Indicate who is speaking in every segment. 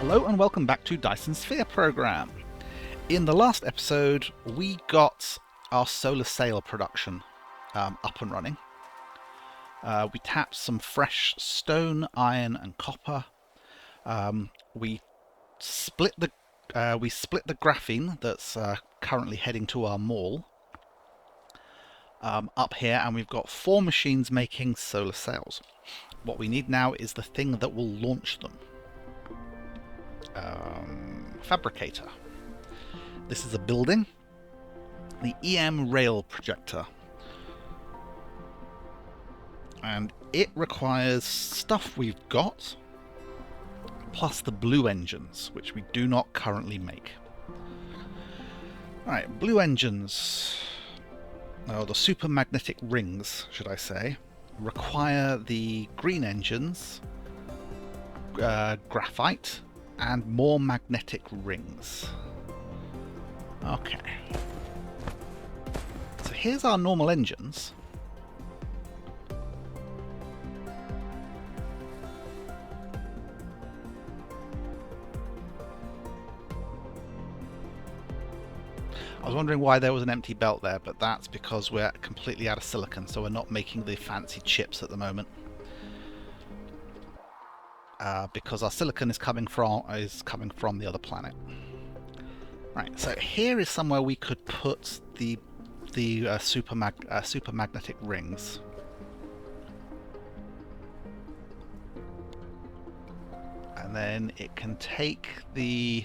Speaker 1: Hello and welcome back to Dyson Sphere Program. In the last episode, we got our solar sail production up and running. We tapped some fresh stone, iron, and copper. We split the graphene that's currently heading to our mall up here, and we've got 4 machines making solar sails. What we need now is the thing that will launch them. Fabricator. This is a building. The EM rail projector. And it requires stuff we've got, plus the blue engines, which we do not currently make. Alright, blue engines, the supermagnetic rings, should I say, require the green engines, graphite, and more magnetic rings. Okay. So here's our normal engines. I was wondering why there was an empty belt there, but that's because we're completely out of silicon, so we're not making the fancy chips at the moment. Because our silicon is coming from the other planet. Right, so here is somewhere we could put the supermagnetic rings. And then it can take the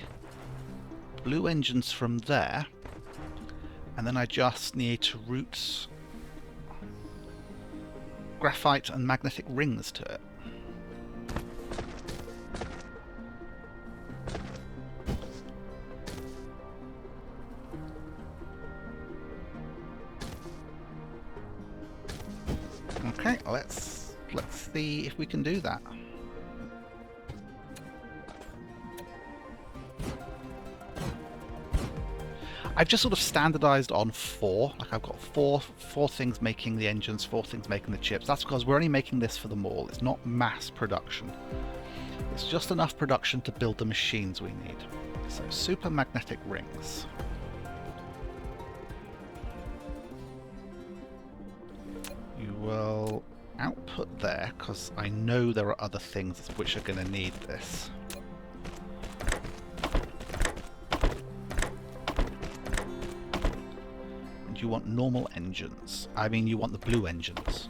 Speaker 1: blue engines from there, and then I just need to route graphite and magnetic rings to it. Okay, let's see if we can do that. I've just sort of standardized on 4. Like I've got four things making the engines, 4 things making the chips. That's because we're only making this for the mall. It's not mass production. It's just enough production to build the machines we need. So supermagnetic rings. You will output there, because I know there are other things which are going to need this. And you want normal engines. I mean, you want the blue engines.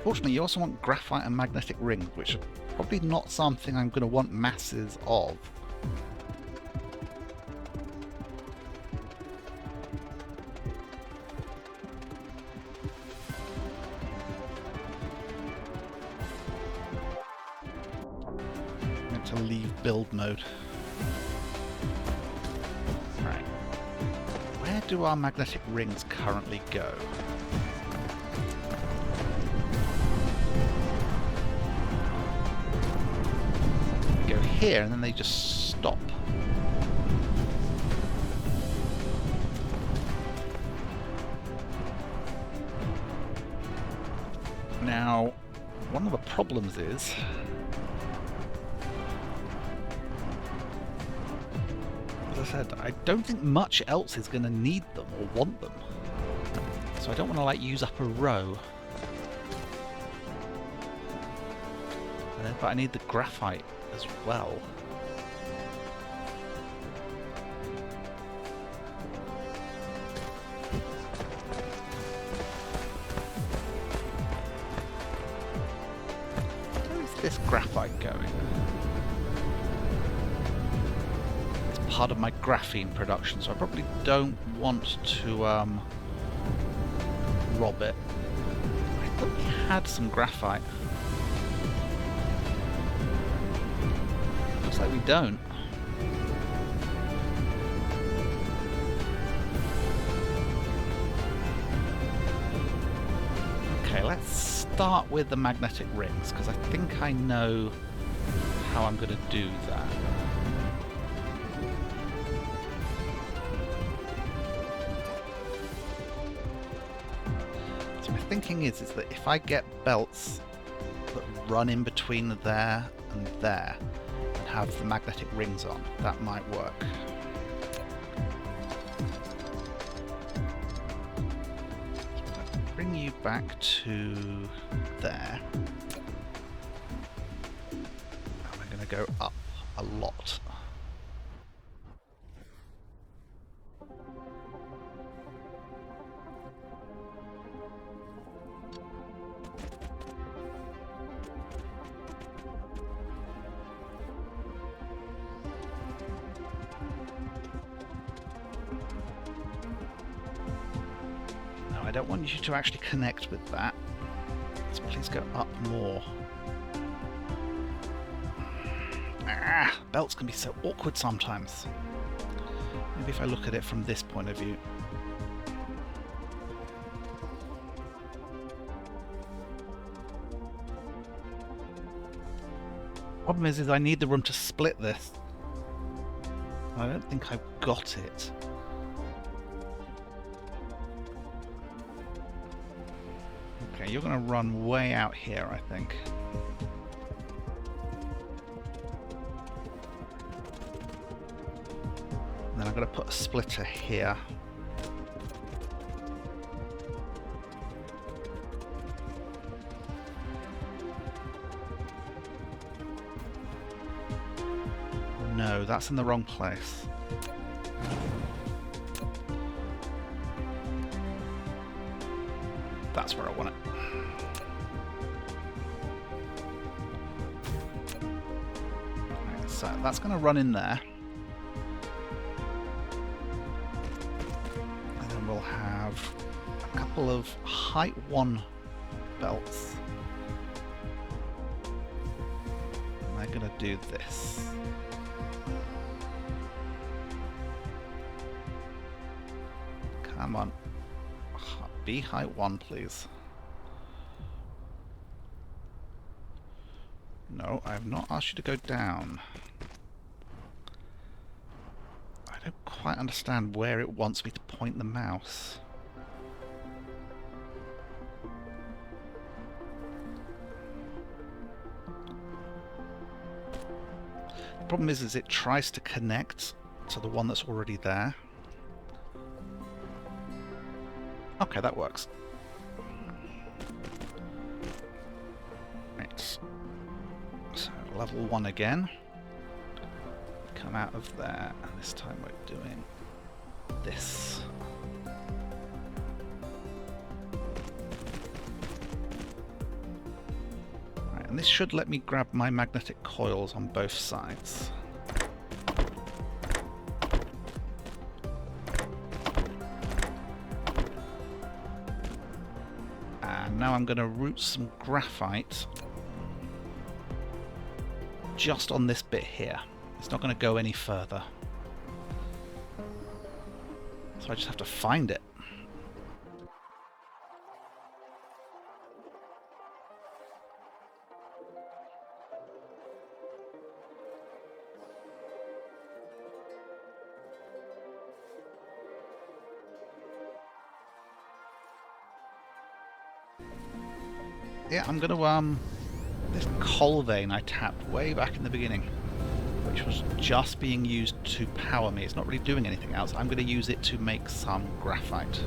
Speaker 1: Fortunately, you also want graphite and magnetic rings, which are probably not something I'm going to want masses of. To leave build mode. Right. Where do our magnetic rings currently go? They go here and then they just stop. Now, one of the problems is I said, I don't think much else is going to need them or want them. So I don't want to like use up a row. But I need the graphite as well. Where is this graphite going? Part of my graphene production, so I probably don't want to rob it. I thought we had some graphite. Looks like we don't. Okay, let's start with the magnetic rings, because I think I know how I'm going to do that. thinking is that if I get belts that run in between there and there and have the magnetic rings on, that might work. Bring you back to there. And we're going to go up a lot. I don't want you to actually connect with that, so please go up more. Belts can be so awkward sometimes. Maybe if I look at it from this point of view. Problem is I need the room to split this. I don't think I've got it. Okay, you're going to run way out here, I think. And then I'm going to put a splitter here. No, that's in the wrong place. That's where I want it. Right, so that's going to run in there. And then we'll have a couple of height 1 belts. And they're going to do this. Come on. Be height 1, please. No, I have not asked you to go down. I don't quite understand where it wants me to point the mouse. The problem is it tries to connect to the one that's already there. Okay, that works. Right. So, level 1 again. Come out of there, and this time we're doing this. Right, and this should let me grab my magnetic coils on both sides. Now I'm going to route some graphite just on this bit here. It's not going to go any further. So I just have to find it. Yeah, I'm going to, this coal vein I tapped way back in the beginning, which was just being used to power me. It's not really doing anything else. I'm going to use it to make some graphite.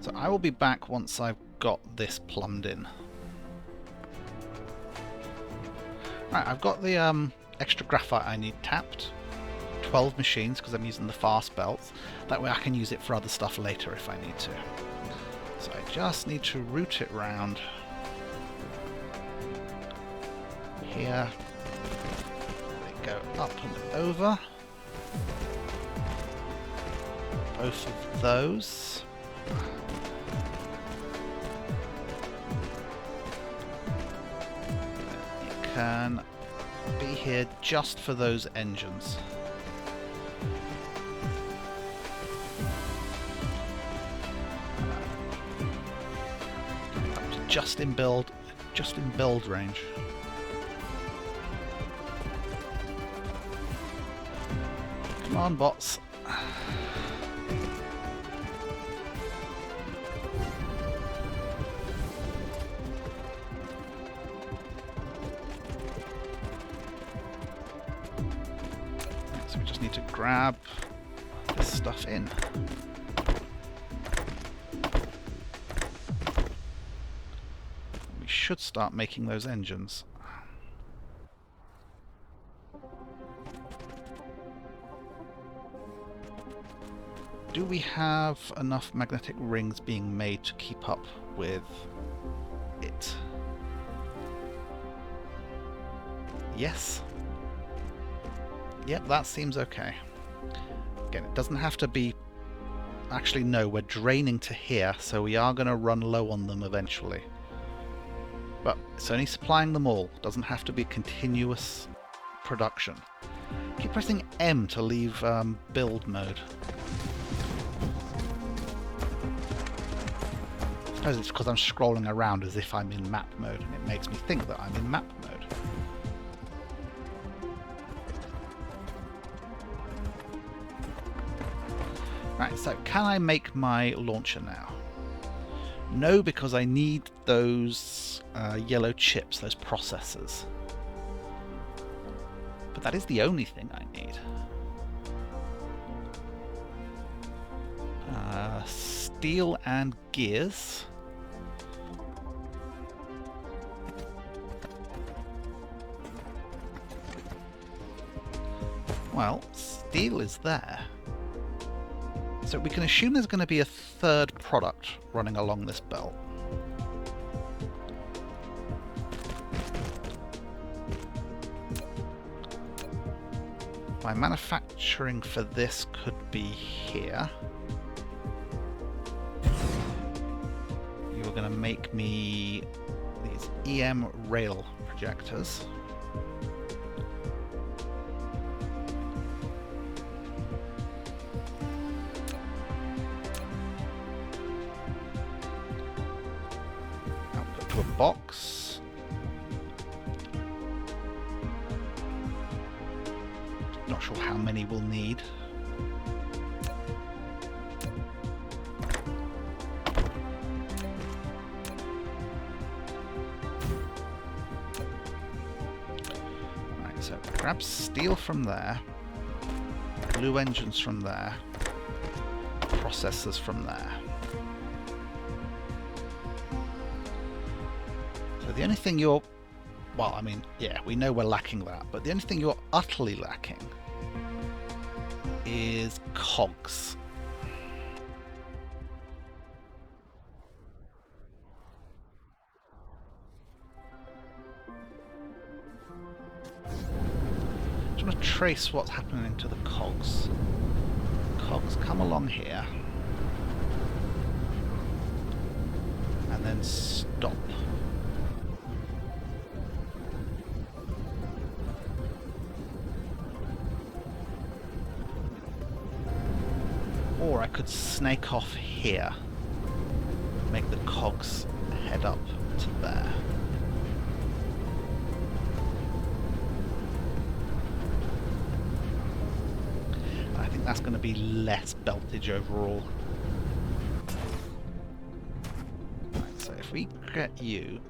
Speaker 1: So I will be back once I've got this plumbed in. Right, I've got the extra graphite I need tapped. 12 machines because I'm using the fast belts. That way I can use it for other stuff later if I need to. So I just need to route it round here. They go up and over. Both of those. You can be here just for those engines. Just in build range. Come on, bots. So we just need to grab this stuff in. We should start making those engines. Do we have enough magnetic rings being made to keep up with it? Yes. Yep, that seems okay. Again, it doesn't have to be... Actually, no, we're draining to here, so we are going to run low on them eventually. But it's only supplying them all. It doesn't have to be continuous production. Keep pressing M to leave build mode. I suppose it's because I'm scrolling around as if I'm in map mode, and it makes me think that I'm in map mode. Right, so can I make my launcher now? No, because I need those yellow chips, those processors. But that is the only thing I need. Steel and gears. Well, steel is there. So we can assume there's going to be a third product running along this belt. My manufacturing for this could be here. You're going to make me these EM rail projectors. Output to a box. Not sure how many we'll need. Right, so grab steel from there, blue engines from there, processors from there. So the only thing you're... Well, I mean, yeah, we know we're lacking that, but the only thing you're utterly lacking is cogs. I'm going to trace what's happening to the cogs. Cogs come along here and then stop. Or I could snake off here, make the cogs head up to there. And I think that's going to be less beltage overall. Right, so if we get you,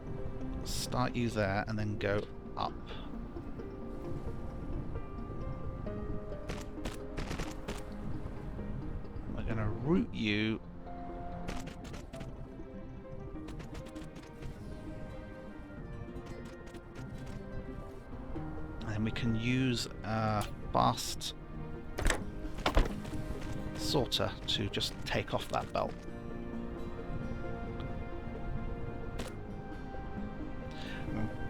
Speaker 1: start you there and then go up. Going to route you and we can use a fast sorter to just take off that belt.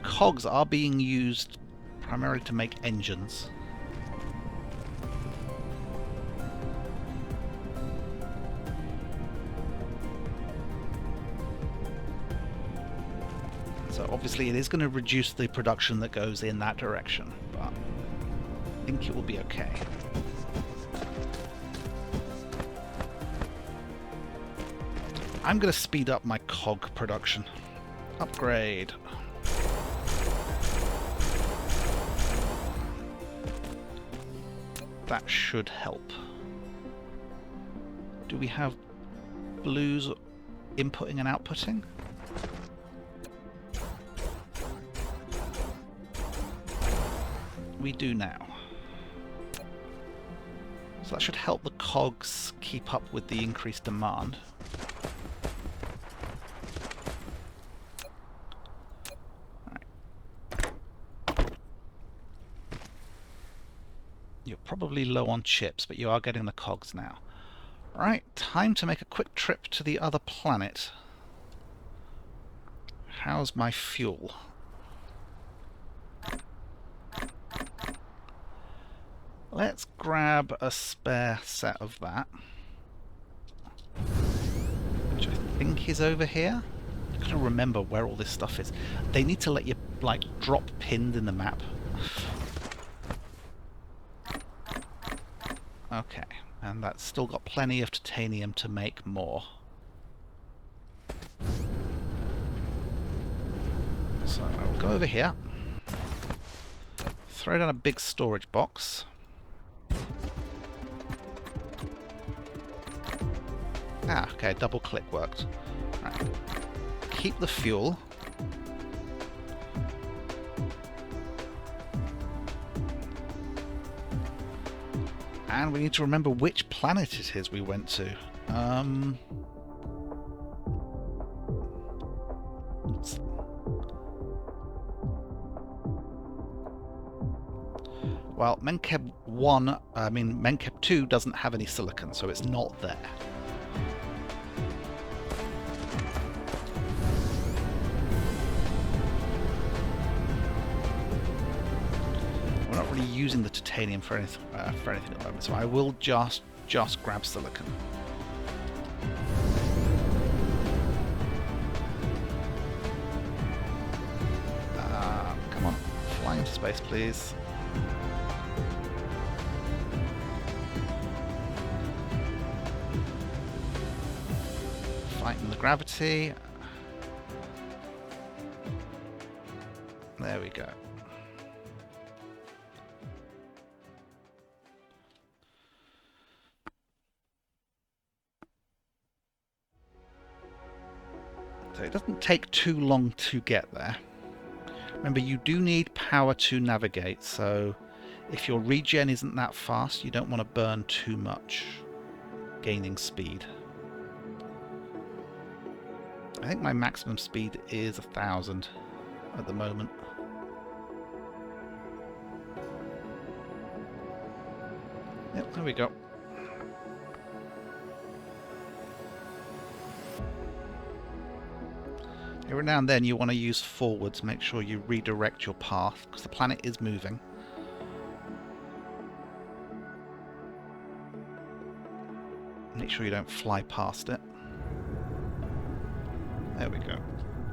Speaker 1: Cogs are being used primarily to make engines. So obviously it is going to reduce the production that goes in that direction, but I think it will be okay. I'm going to speed up my cog production. Upgrade. That should help. Do we have blues inputting and outputting? We do now. So that should help the cogs keep up with the increased demand. You're probably low on chips, but you are getting the cogs now. Right, time to make a quick trip to the other planet. How's my fuel? Let's grab a spare set of that, which I think is over here. I gotta remember where all this stuff is. They need to let you, like, drop pinned in the map. Okay, and that's still got plenty of titanium to make more. So I'll go over here, throw down a big storage box. Ah, okay, double click worked. Right. Keep the fuel. And we need to remember which planet it is we went to. Well, Menkeb 2 doesn't have any silicon, so it's not there. We're not really using the titanium for anything at the moment, so I will just grab silicon. Come on, fly into space, please. Fighting the gravity. There we go. So it doesn't take too long to get there. Remember, you do need power to navigate, so if your regen isn't that fast, you don't want to burn too much, gaining speed. I think my maximum speed is 1,000 at the moment. Yep, there we go. Every now and then you want to use forwards, make sure you redirect your path, because the planet is moving. Make sure you don't fly past it. There we go.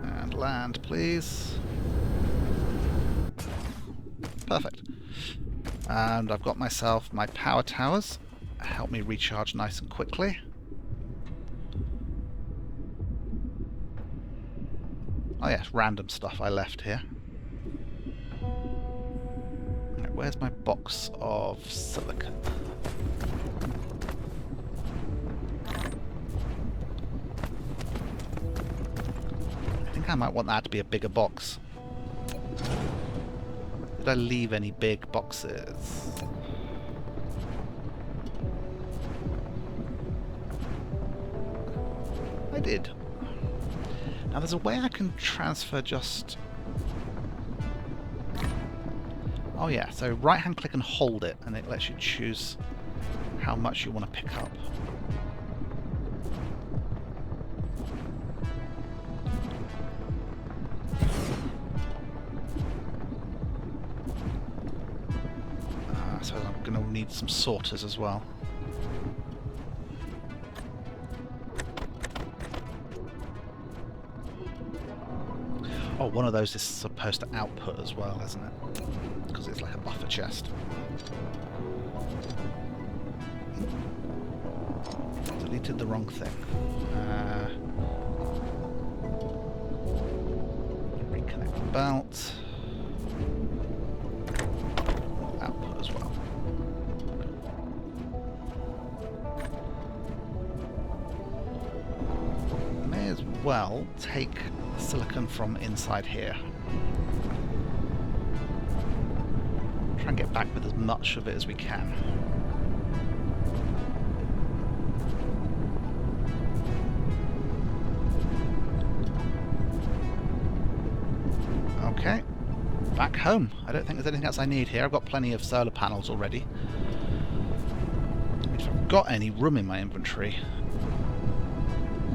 Speaker 1: And land, please. Perfect. And I've got myself my power towers. Help me recharge nice and quickly. Oh yes, random stuff I left here. Right, where's my box of silicon? I think I might want that to be a bigger box. Did I leave any big boxes? I did. Now there's a way I can transfer just... Oh yeah, so right hand click and hold it, and it lets you choose how much you want to pick up. So I'm going to need some sorters as well. Oh, one of those is supposed to output as well, isn't it? Because it's like a buffer chest. Deleted the wrong thing. Reconnect the belt. Output as well. well take silicon from inside here. Try and get back with as much of it as we can. Okay, back home. I don't think there's anything else I need here. I've got plenty of solar panels already. If I've got any room in my inventory,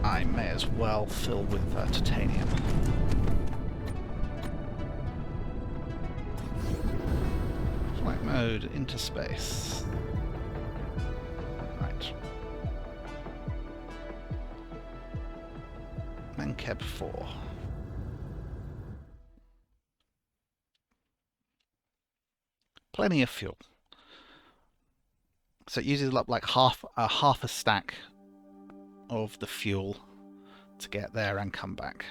Speaker 1: I may as well fill with titanium. Flight mode into space. Right. Menkeb 4. Plenty of fuel. So it uses up like half a stack of the fuel to get there and come back.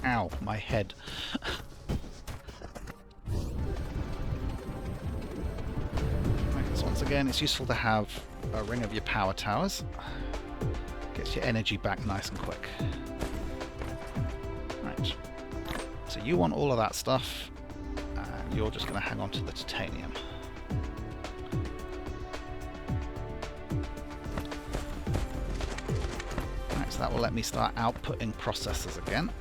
Speaker 1: Ow, my head. Once again, it's useful to have a ring of your power towers. Gets your energy back nice and quick. Right. So you want all of that stuff, and you're just going to hang on to the titanium. Right, so that will let me start outputting processors again.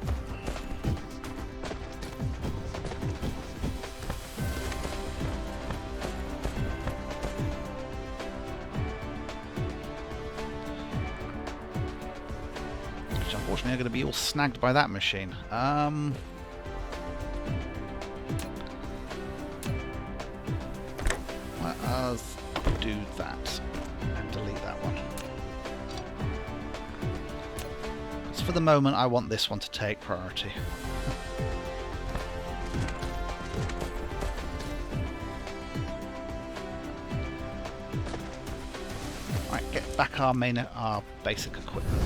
Speaker 1: Unfortunately, I'm going to be all snagged by that machine. Let us do that and delete that one. So for the moment, I want this one to take priority. Right, get back our basic equipment.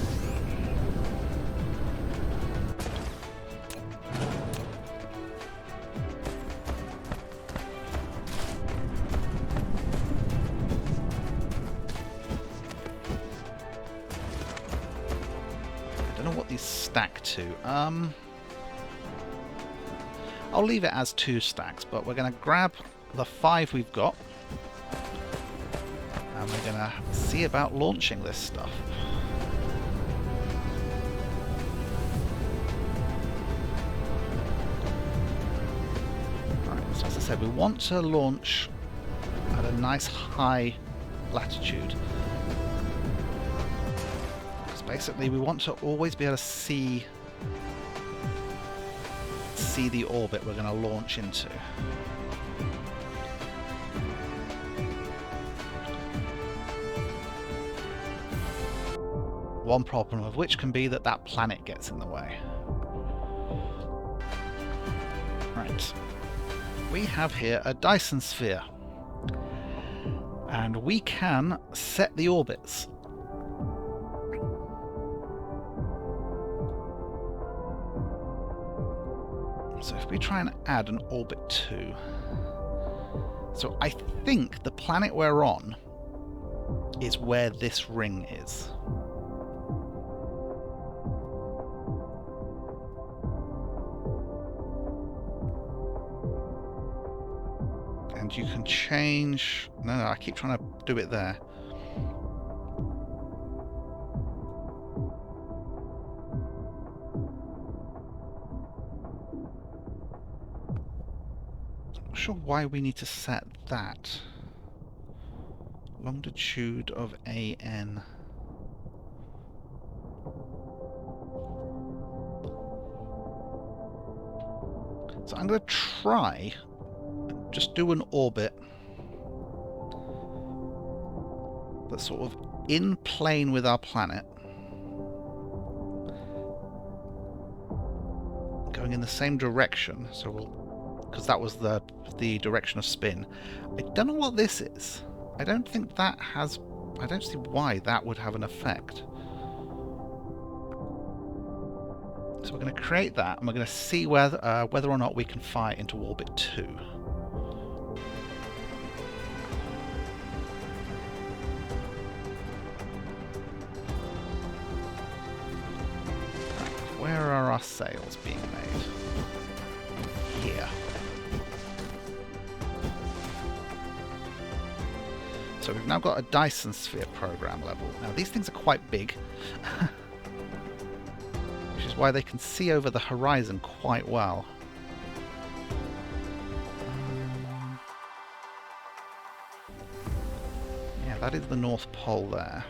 Speaker 1: Stack to. I'll leave it as 2 stacks, but we're going to grab the 5 we've got, and we're going to see about launching this stuff. Right, so as I said, we want to launch at a nice high latitude. Basically, we want to always be able to see the orbit we're going to launch into. One problem of which can be that that planet gets in the way. Right. We have here a Dyson Sphere. And we can set the orbits. So if we try and add an orbit 2, so I think the planet we're on is where this ring is. And you can change... No, I keep trying to do it there. Sure why we need to set that. Longitude of AN. So I'm going to try and just do an orbit that's sort of in plane with our planet, going in the same direction. So we'll, because that was the direction of spin. I don't know what this is. I don't think that has... I don't see why that would have an effect. So we're going to create that, and we're going to see whether or not we can fire into orbit 2. Where are our sails being made? Here. So we've now got a Dyson Sphere Program level. Now these things are quite big, which is why they can see over the horizon quite well. Yeah, that is the North Pole there.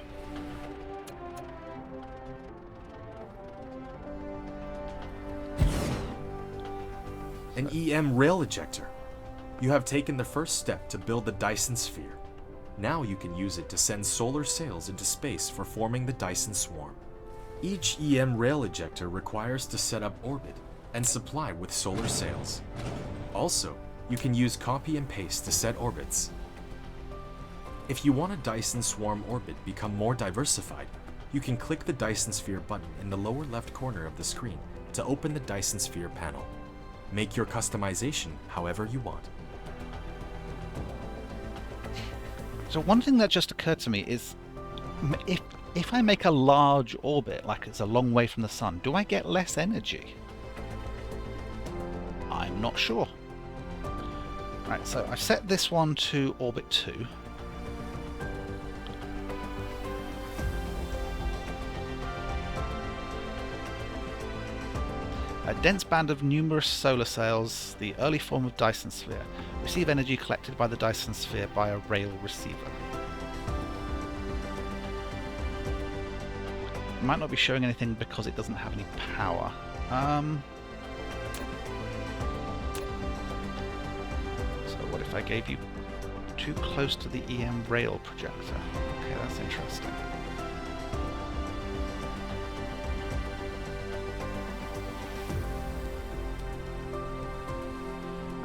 Speaker 2: An EM rail ejector. You have taken the first step to build the Dyson Sphere. Now you can use it to send solar sails into space for forming the Dyson Swarm. Each EM rail ejector requires to set up orbit and supply with solar sails. Also, you can use copy and paste to set orbits. If you want a Dyson Swarm orbit become more diversified, you can click the Dyson Sphere button in the lower left corner of the screen to open the Dyson Sphere panel. Make your customization however you want.
Speaker 1: So one thing that just occurred to me is, if I make a large orbit, like it's a long way from the sun, do I get less energy? I'm not sure. Right, so I've set this one to orbit 2. A dense band of numerous solar sails, the early form of Dyson Sphere, receive energy collected by the Dyson Sphere by a rail receiver. It might not be showing anything because it doesn't have any power. So what if I gave you too close to the EM rail projector? Okay, that's interesting.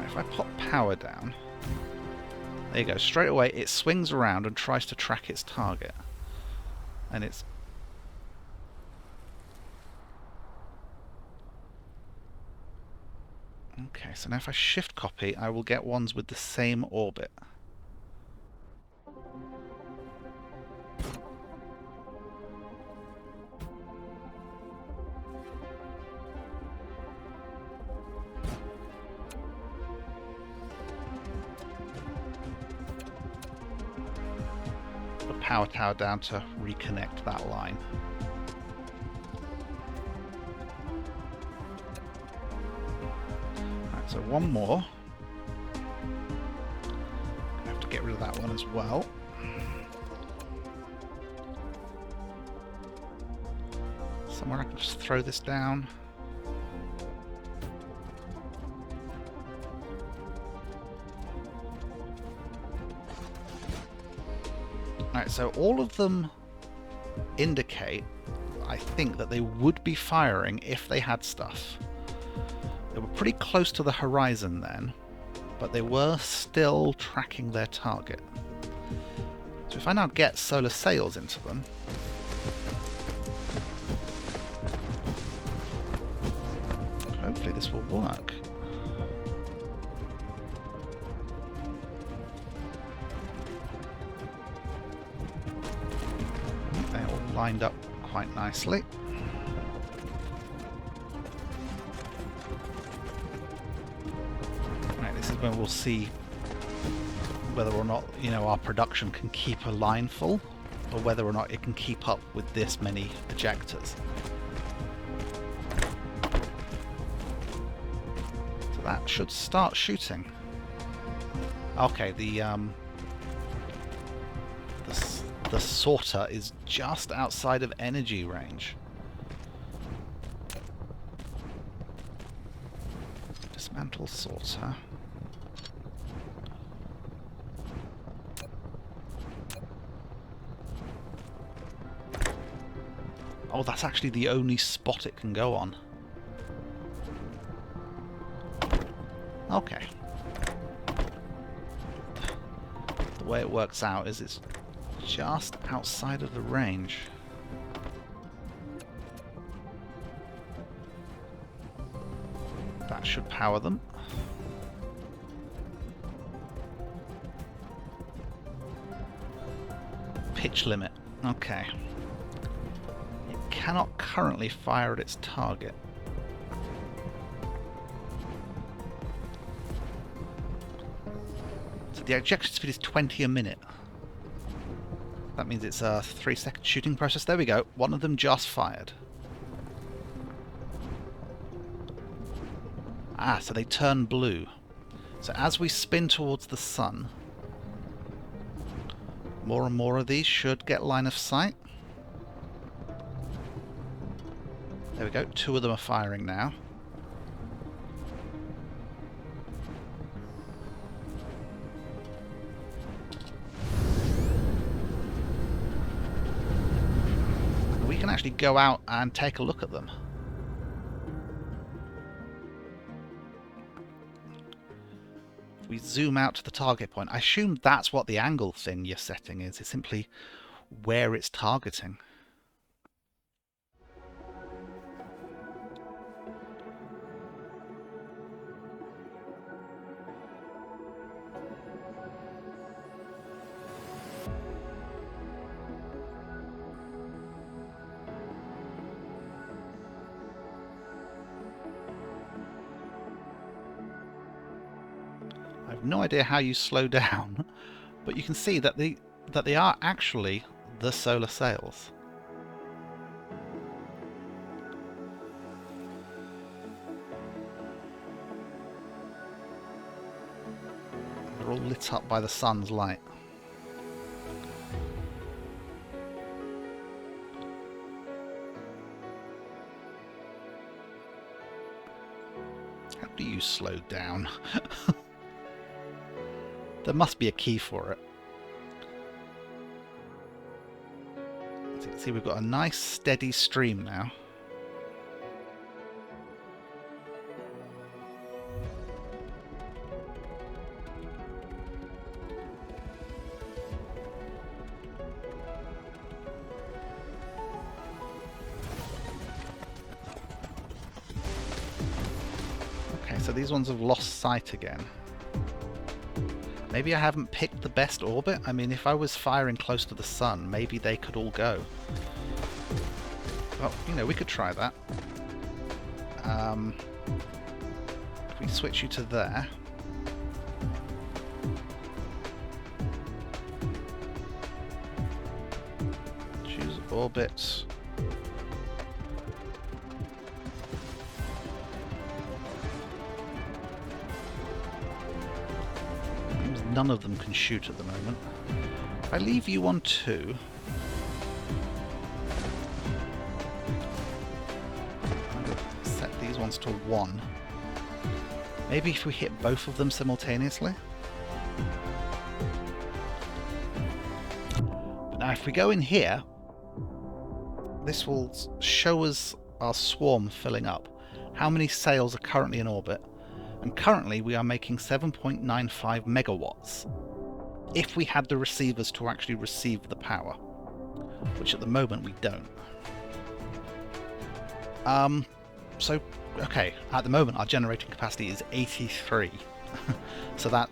Speaker 1: If I pop power down, there you go, straight away it swings around and tries to track its target. And it's... Okay, so now if I shift copy, I will get ones with the same orbit. Power tower down to reconnect that line. Right, so one more. I have to get rid of that one as well. Somewhere I can just throw this down. Right, so all of them indicate, I think, that they would be firing if they had stuff. They were pretty close to the horizon then, but they were still tracking their target. So if I now get solar sails into them, hopefully this will work. Lined up quite nicely. Right, this is when we'll see whether or not, you know, our production can keep a line full, or whether or not it can keep up with this many ejectors. So that should start shooting. Okay, the sorter is just outside of energy range. Dismantle sorter. Oh, that's actually the only spot it can go on. Okay. The way it works out is it's just outside of the range. That should power them. Pitch limit. Okay. It cannot currently fire at its target. So the ejection speed is 20 a minute. That means it's a 3-second shooting process. There we go. One of them just fired. Ah, so they turn blue. So as we spin towards the sun, more and more of these should get line of sight. There we go. 2 of them are firing now. We can actually go out and take a look at them. If we zoom out to the target point, I assume that's what the angle thing you're setting is. It's simply where it's targeting. I have no idea how you slow down, but you can see that they are actually the solar sails. They're all lit up by the sun's light. How do you slow down? There must be a key for it. As you can see, we've got a nice steady stream now. Okay, so these ones have lost sight again. Maybe I haven't picked the best orbit. I mean, if I was firing close to the sun, maybe they could all go. Well, you know, we could try that. If we switch you to there. Choose orbit. None of them can shoot at the moment. If I leave you on 2, set these ones to 1. Maybe if we hit both of them simultaneously. But now if we go in here, this will show us our swarm filling up. How many sails are currently in orbit? And currently we are making 7.95 megawatts if we had the receivers to actually receive the power, which at the moment we don't. So, okay, at the moment our generating capacity is 83. so that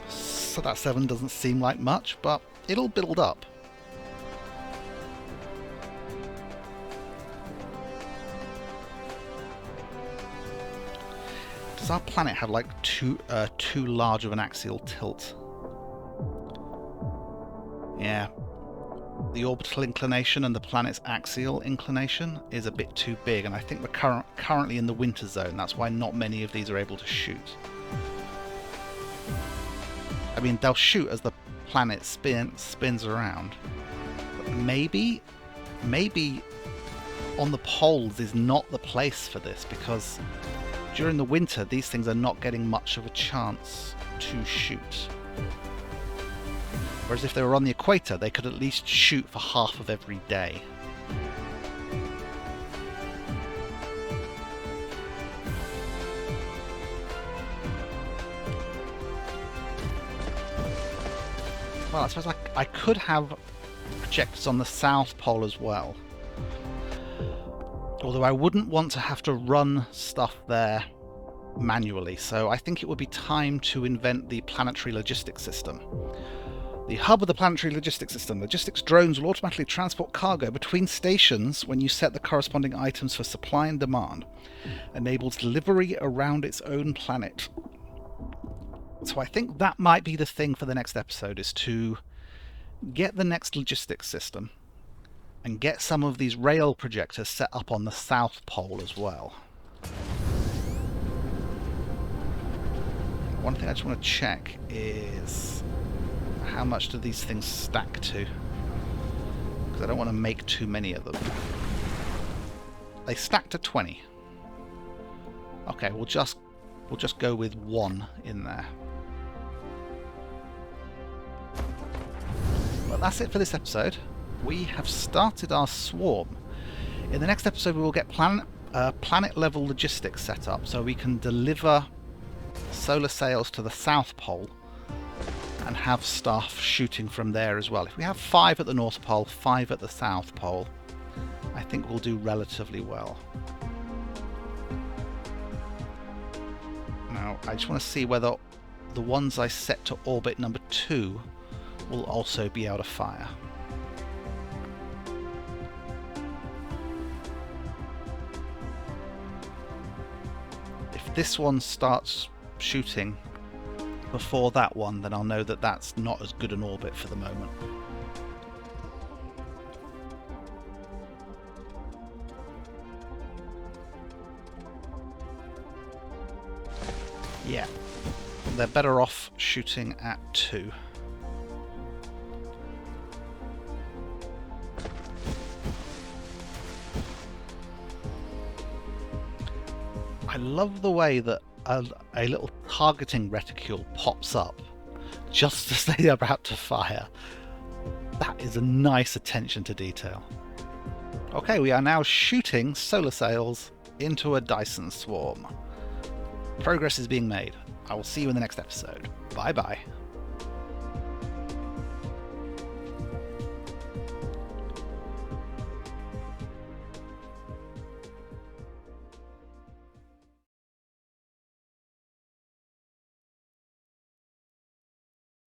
Speaker 1: 7 doesn't seem like much, but it'll build up. Does our planet have like too large of an axial tilt? Yeah. The orbital inclination and the planet's axial inclination is a bit too big, and I think we're currently in the winter zone. That's why not many of these are able to shoot. I mean, they'll shoot as the planet spins around. But maybe on the poles is not the place for this, because during the winter, these things are not getting much of a chance to shoot. Whereas if they were on the equator, they could at least shoot for half of every day. Well, I suppose I could have projectors on the South Pole as well. Although I wouldn't want to have to run stuff there manually, so I think it would be time to invent the planetary logistics system. The hub of the planetary logistics system. Logistics drones will automatically transport cargo between stations when you set the corresponding items for supply and demand. Enables delivery around its own planet. So I think that might be the thing for the next episode, is to get the next logistics system and get some of these rail projectors set up on the South Pole as well. One thing I just want to check is how much do these things stack to? Because I don't want to make too many of them. They stack to 20. Okay, we'll just go with 1 in there. But that's it for this episode. We have started our swarm. In the next episode we will get planet level logistics set up so we can deliver solar sails to the South Pole and have stuff shooting from there as well. If we have 5 at the North Pole, 5 at the South Pole, I think we'll do relatively well. Now I just want to see whether the ones I set to orbit number 2 will also be able to fire. If this one starts shooting before that one, then I'll know that that's not as good an orbit for the moment. Yeah, they're better off shooting at 2. I love the way that a little targeting reticule pops up just as they are about to fire. That is a nice attention to detail. Okay, we are now shooting solar sails into a Dyson swarm. Progress is being made. I will see you in the next episode. Bye bye.